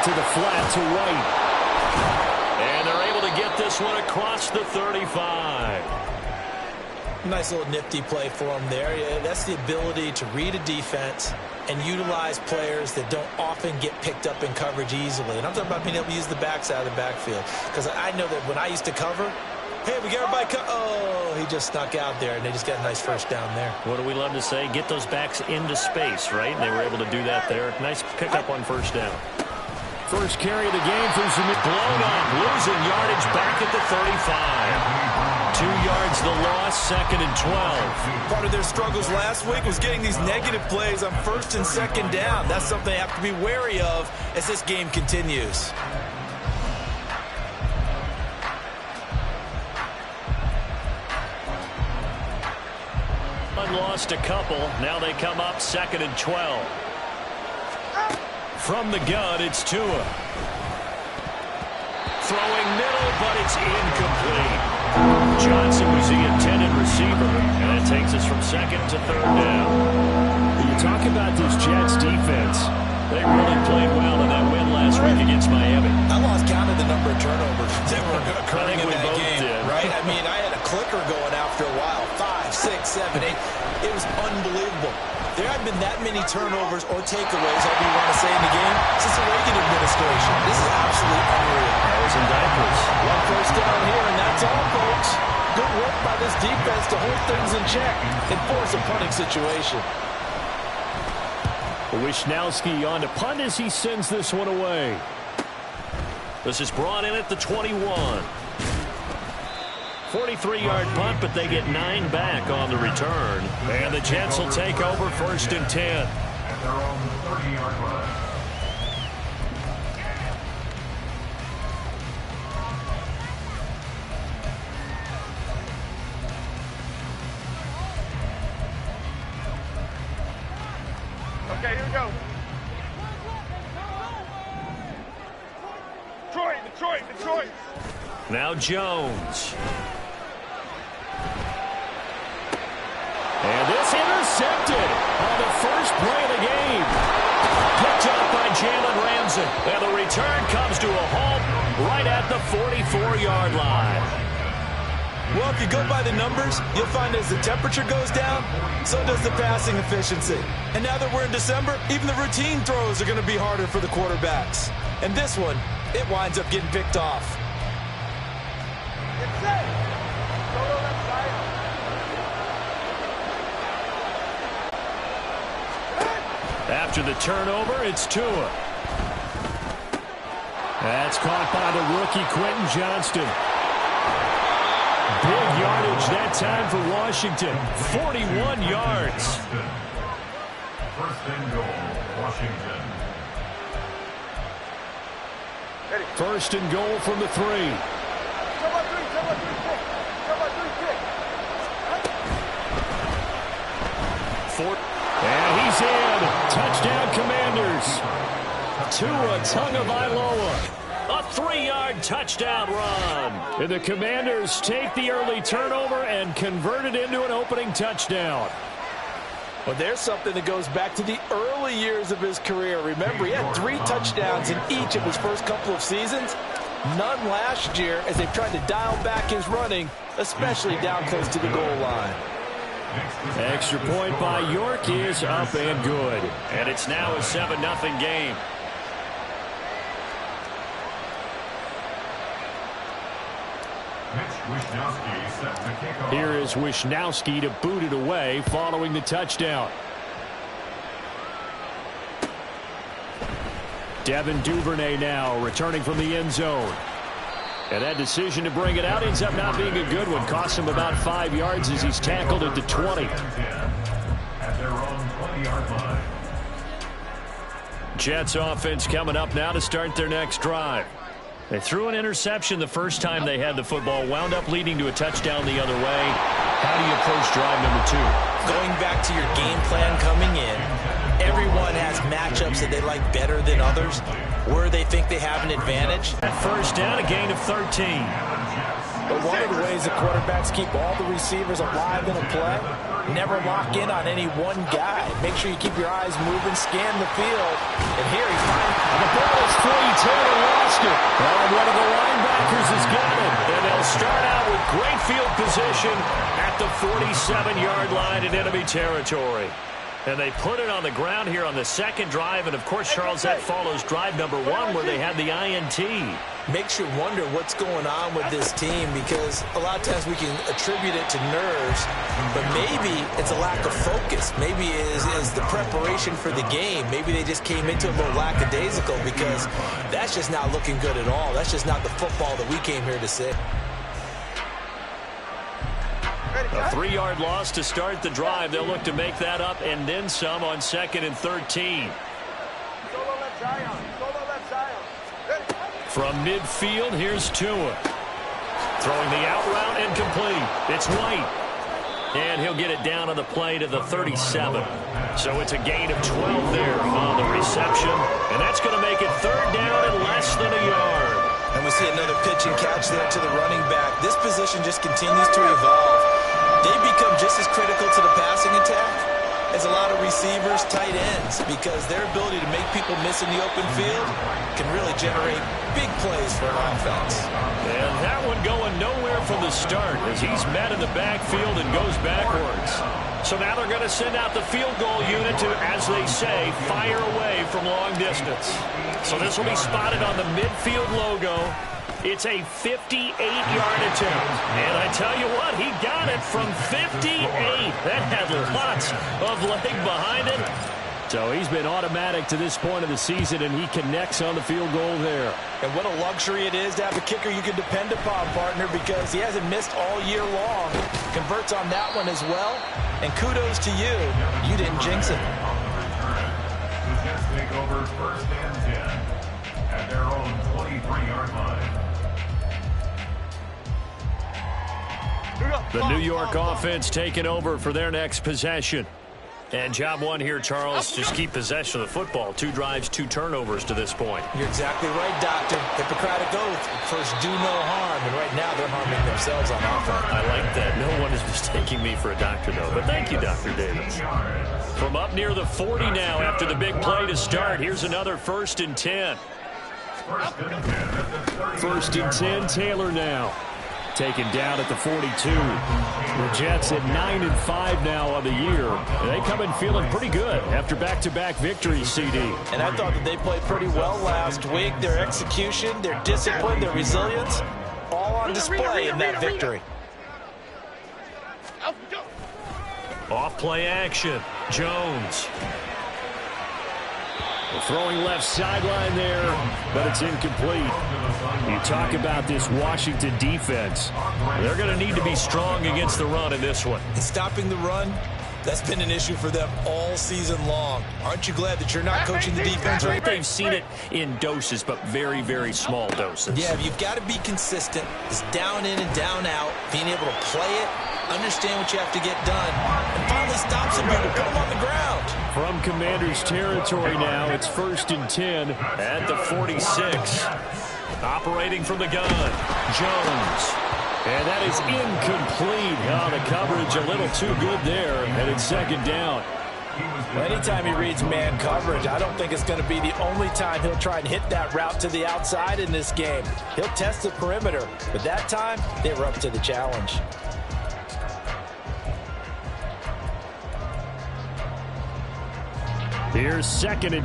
to the flat to White. And they're able to get this one across the 35. Nice little nifty play for him there. Yeah, that's the ability to read a defense and utilize players that don't often get picked up in coverage easily. And I'm talking about being able to use the backside of the backfield. Because I know that when I used to cover, hey, we got everybody oh, he just snuck out there, and they just got a nice first down there. What do we love to say? Get those backs into space, right? And they were able to do that there. Nice pickup on first down. First carry of the game for Zamir. Blown up, losing yardage back at the 35. 2 yards the loss, 2nd and 12. Part of their struggles last week was getting these negative plays on 1st and 2nd down. That's something they have to be wary of as this game continues. Lost a couple. Now they come up 2nd and 12. From the gun, it's Tua. Throwing middle, but it's incomplete. Johnson was the intended receiver, and it takes us from 2nd to 3rd down. You talk about this Jets defense. They really played well in that win last week against Miami. I lost count of the number of turnovers that were occurring in that game, did. right? I mean, I had a clicker going after a while. 5, 6, 7, 8. It was unbelievable. There haven't been that many turnovers or takeaways, however you want to say, in the game since the Reagan administration. This is absolutely unreal. That was in diapers. One first down here, and that's all, folks. Good work by this defense to hold things in check and force a punting situation. Wishnowski on to punt as he sends this one away. This is brought in at the 21. 43-yard punt, but they get 9 back on the return. And the Jets will take over 1st and 10. At their own 30-yard line. Okay, here we go. Detroit. Now Jones. And this intercepted on the first play of the game. Picked up by Jalen Ramsey. And the return comes to a halt right at the 44-yard line. Well, if you go by the numbers, you'll find as the temperature goes down, so does the passing efficiency. And now that we're in December, even the routine throws are going to be harder for the quarterbacks. And this one, it winds up getting picked off. After the turnover, it's Tua. That's caught by the rookie Quentin Johnston. Big yardage that time for Washington. 41 yards. 1st and goal, Washington. 1st and goal from the 3. And he's in. Touchdown, Commanders. Tua Tagovailoa. A 3-yard touchdown run. And the Commanders take the early turnover and convert it into an opening touchdown. Well, there's something that goes back to the early years of his career. Remember, he had 3 touchdowns in each of his first couple of seasons. None last year as they've tried to dial back his running, especially down close to the goal line. Extra point by York is up and good. And it's now a 7-0 game. Here is Wishnowski to boot it away following the touchdown. Devin Duvernay now returning from the end zone. And that decision to bring it out ends up not being a good one. Cost him about 5 yards as he's tackled at the 20. At their own 20-yard line. Jets offense coming up now to start their next drive. They threw an interception the first time they had the football, wound up leading to a touchdown the other way. How do you approach drive number 2? Going back to your game plan coming in, everyone has matchups that they like better than others, where they think they have an advantage. That first down, a gain of 13. But one of the ways the quarterbacks keep all the receivers alive in a play, never lock in on any one guy. Make sure you keep your eyes moving, scan the field. And here he finds, the ball is free. Taylor lost it. And one of the linebackers has got it. And they'll start out with great field position at the 47-yard line in enemy territory. And they put it on the ground here on the second drive. And, of course, Charles, that follows drive number 1 where they had the INT. Makes you wonder what's going on with this team, because a lot of times we can attribute it to nerves, but maybe it's a lack of focus. Maybe it is the preparation for the game. Maybe they just came into a little lackadaisical, because that's just not looking good at all. That's just not the football that we came here to see. A 3-yard loss to start the drive. They'll look to make that up and then some on 2nd and 13. From midfield, here's Tua. Throwing the out route and complete. It's White. And he'll get it down on the play to the 37. So it's a gain of 12 there on the reception. And that's going to make it 3rd down and less than a yard. And we see another pitch and catch there to the running back. This position just continues to evolve. They become just as critical to the passing attack as a lot of receivers, tight ends, because their ability to make people miss in the open field can really generate big plays for an offense. And that one going nowhere from the start as he's met in the backfield and goes backwards. So now they're going to send out the field goal unit to, as they say, fire away from long distance. So this will be spotted on the midfield logo. It's a 58-yard attempt. And I tell you what, he got it from 58. That had lots of leg behind it. So he's been automatic to this point of the season, and he connects on the field goal there. And what a luxury it is to have a kicker you can depend upon, partner, because he hasn't missed all year long. Converts on that one as well. And kudos to you. You didn't jinx it. The Jets take over 1st and 10 at their own 23-yard line. The New York offense taking over for their next possession. And job 1 here, Charles, just keep possession of the football. 2 drives, 2 turnovers to this point. You're exactly right, Doctor. Hippocratic oath. First, do no harm. And right now, they're harming themselves on offense. I like that. No one is mistaking me for a doctor, though. But thank you, Dr. Davis. From up near the 40 now after the big play to start. Here's another 1st and 10. 1st and 10, Taylor now. Taken down at the 42. The Jets at 9-5 now on the year. They come in feeling pretty good after back-to-back victories, CD. And I thought that they played pretty well last week. Their execution, their discipline, their resilience, all on display in that victory. Off play action. Jones. Throwing left sideline there, but it's incomplete. You talk about this Washington defense. They're going to need to be strong against the run in this one. And stopping the run, that's been an issue for them all season long. Aren't you glad that you're not coaching the defense right? They've seen it in doses, but very, very small doses. Yeah, you've got to be consistent. It's down in and down out, being able to play it, understand what you have to get done, and finally stop some people, put them on the ground. From Commander's territory now, it's 1st and 10 at the 46. Operating from the gun, Jones. And that is incomplete. Oh, the coverage a little too good there, and it's 2nd down. Anytime he reads man coverage, I don't think it's going to be the only time he'll try and hit that route to the outside in this game. He'll test the perimeter, but that time, they were up to the challenge. Here's 2nd and